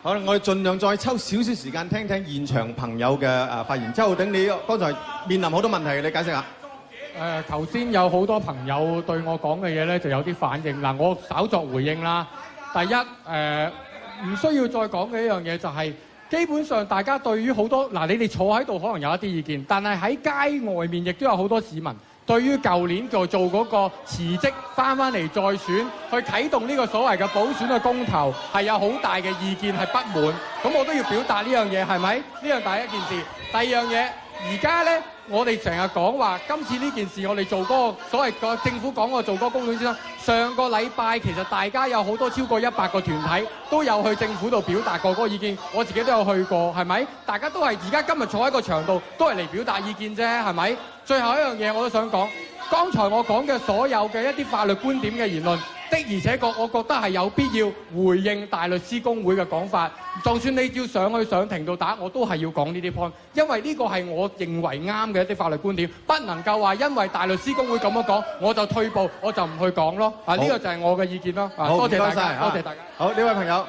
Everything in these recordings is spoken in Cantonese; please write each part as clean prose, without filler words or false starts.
好啦，我哋盡量再抽少少時間聽聽現場朋友嘅發言。周浩鼎，你剛才面臨好多問題，你解釋下。頭先有好多朋友對我講嘅嘢咧，就有啲反應嗱，我稍作回應啦。第一，唔需要再講嘅一樣嘢就係、基本上大家對於好多你哋坐喺度可能有一啲意見，但係喺街外面亦都有好多市民對於舊年做嗰個辭職翻嚟再選，去啟動呢個所謂嘅補選嘅公投，係有好大嘅意見係不滿。咁我都要表達呢樣嘢，係咪？呢樣第一件事。第二樣嘢，而家咧，我哋成日講話今次呢件事，我哋做嗰個所謂個政府講過做嗰個公投先生。上個禮拜其實大家有好多超過100個團體都有去政府度表達過嗰個意見，我自己都有去過，係咪？大家都係而家今日坐喺個場度，都係嚟表達意見啫，係咪？最後一樣嘢我都想講，剛才我講嘅所有嘅一啲法律觀點嘅言論，的而且確我覺得係有必要回應大律師公會嘅講法。就算你要上庭度打，我都係要講呢啲 point， 因為呢個係我認為啱嘅一啲法律觀點，不能夠話因為大律師公會咁樣講，我就退步，我就唔去講咯。呢個就係我嘅意見咯。多謝大家，多謝大家。好，呢位朋友。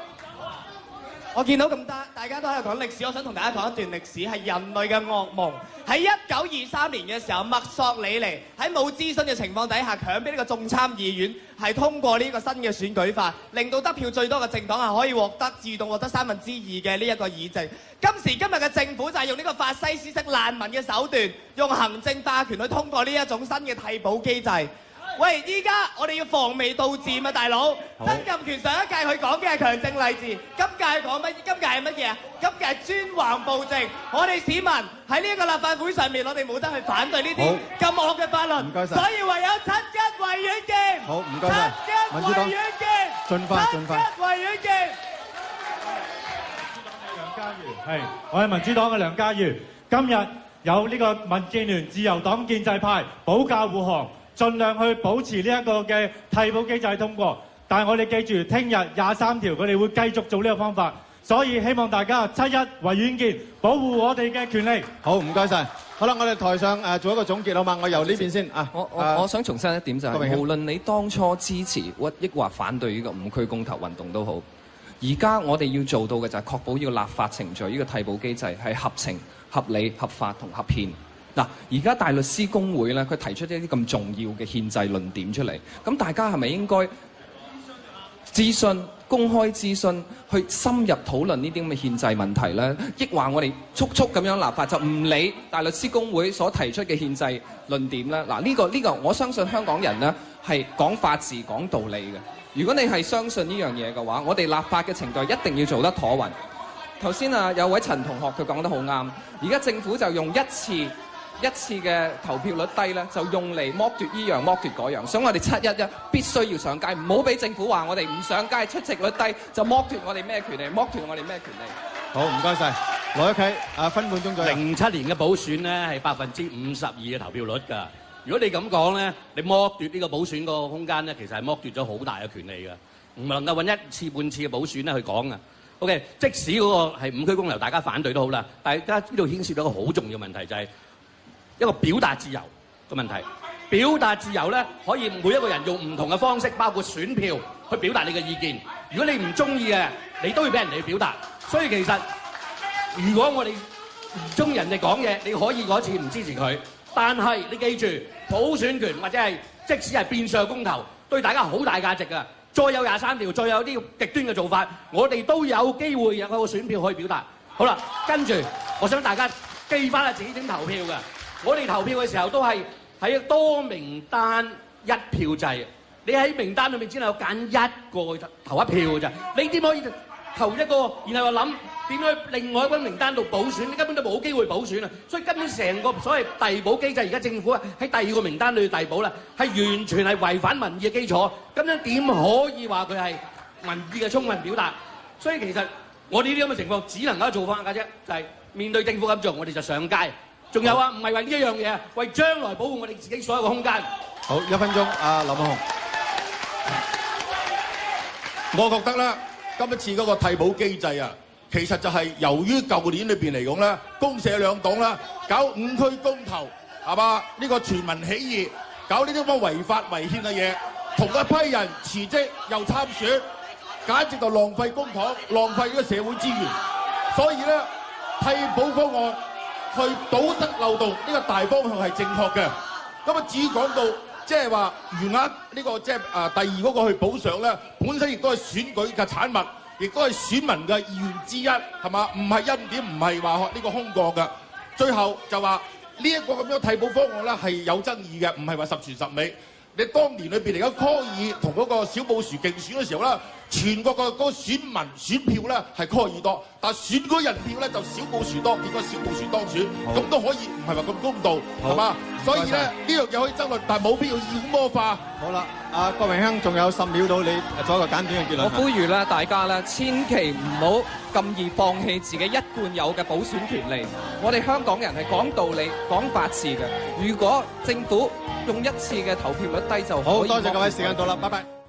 我見到咁多，大家都喺度講歷史，我想同大家講一段歷史，係人類嘅噩夢。喺1923年嘅時候，墨索里尼喺冇諮詢嘅情況底下，強迫呢個眾參議院係通過呢個新嘅選舉法，令到得票最多嘅政黨係可以自動獲得2/3嘅呢一個議席。今時今日嘅政府就係用呢個法西斯式難民嘅手段，用行政霸權去通過呢一種新嘅替補機制。喂，依家我哋要防微杜漸啊，大佬！曾蔭權上一屆佢講嘅係強政勵治，今屆佢講乜？今屆係乜嘢啊？今屆係專橫暴政。我哋市民喺呢一個立法會上面，我哋冇得去反對呢啲咁惡嘅法律，所以唯有七一維園見。好，唔該晒。民主黨維園見。盡快。七一維園見。梁家瑜，係，我係民主黨嘅梁家瑜。今日有呢個民建聯、自由黨、建制派保駕護航。盡量去保持呢一個嘅替補機制通過，但係我哋記住，聽日23條佢哋會繼續做呢個方法，所以希望大家七一維園見，保護我哋嘅權利。好，唔該晒。好啦，我哋台上做一個總結好嘛？我由呢邊先啊。我想重申一點就係，無論你當初支持抑或反對呢個5區公投運動都好，而家我哋要做到嘅就係確保呢個立法程序、呢個替補機制係合情、合理、合法同合憲。嗱，而家大律師公會咧，佢提出一啲咁重要嘅憲制論點出嚟，咁大家係咪應該諮詢、公開諮詢，去深入討論呢啲咁嘅憲制問題咧？抑或我哋速咁樣立法就唔理大律師公會所提出嘅憲制論點咧？嗱，呢個我相信香港人咧係講法治、講道理嘅。如果你係相信呢樣嘢嘅話，我哋立法嘅程序一定要做得妥勻。頭先有位陳同學佢講得好啱，而家政府就用一次嘅投票率低咧，就用嚟剝奪依樣剝奪嗰樣，所以我哋711必須要上街，唔好俾政府話我哋唔上街，出席率低就剝奪我哋咩權利，剝奪我哋咩權利。好，唔該晒。羅一啟，分半鐘左右。07年嘅補選咧係52%嘅投票率㗎。如果你咁講咧，你剝奪呢個補選個空間咧，其實係剝奪咗好大嘅權利㗎，唔能夠揾一次半次嘅補選咧去講㗎。OK， 即使嗰個係5區公投，大家反對都好啦，但係而家呢度牽涉到一個好重要問題就係一個表達自由嘅問題。表達自由咧，可以每一個人用唔同嘅方式，包括選票去表達你嘅意見。如果你唔中意嘅，你都要俾人哋去表達。所以其實，如果我哋唔中意人哋講嘢，你可以嗰次唔支持佢。但係你記住，普選權或者係即使係變相公投，對大家好大價值㗎。再有23條，再有啲極端嘅做法，我哋都有機會有個選票可以表達。好啦，跟住我想大家記翻下自己點投票㗎。我哋投票嘅時候都係喺多名單一票制，你喺名單裏面只能夠揀一個投一票㗎咋，你點可以投一個，然後又諗點去另外一個名單度補選？你根本都冇機會補選啊！所以根本成個所謂遞補機制，而家政府喺第二個名單裏遞補咧，係完全係違反民意嘅基礎。咁樣點可以話佢係民意嘅充分表達？所以其實我哋呢啲咁嘅情況，只能夠做法㗎啫，就係面對政府咁做，我哋就上街。仲有啊，唔係為呢一樣嘢，為將來保護我哋自己所有嘅空間。好，1分鐘，劉夢熊。我覺得咧，今一次嗰個替補機制啊，其實就係由於舊年裏邊嚟講咧，公社兩黨啦，搞5區公投，係嘛？呢個全民起義，搞呢啲咁嘅違法違憲嘅嘢，同一批人辭職又參選，簡直就浪費公帑、浪費呢個社會資源。所以咧，替補方案去堵塞漏洞，呢個大方向係正確嘅。咁啊，至於講到即係話餘額呢個即係第二嗰個去補償咧，本身亦都係選舉嘅產物，亦都係選民嘅意願之一，係嘛？唔係欽點，唔係話呢個空降嘅。最後就話呢一個咁樣替補方案咧係有爭議嘅，唔係話十全十美。你當年裏邊嚟講，柯爾同嗰個小布殊競選嘅時候咧，全國個嗰個選民選票咧係柯爾多，但係選舉人票咧就小布殊多，結果小布殊當選，咁都可以唔係話咁公道，係嘛？所以咧呢樣嘢可以爭論，但係冇必要妖魔化。好啦，阿郭榮鏗仲有10秒到，你做一個簡短嘅結論。我呼籲咧，大家咧千祈唔好咁易放棄自己一貫有嘅補選權利。我哋香港人係講道理、講法治嘅。如果政府用一次嘅投票率低就可以，好多謝各位，時間到啦，拜拜。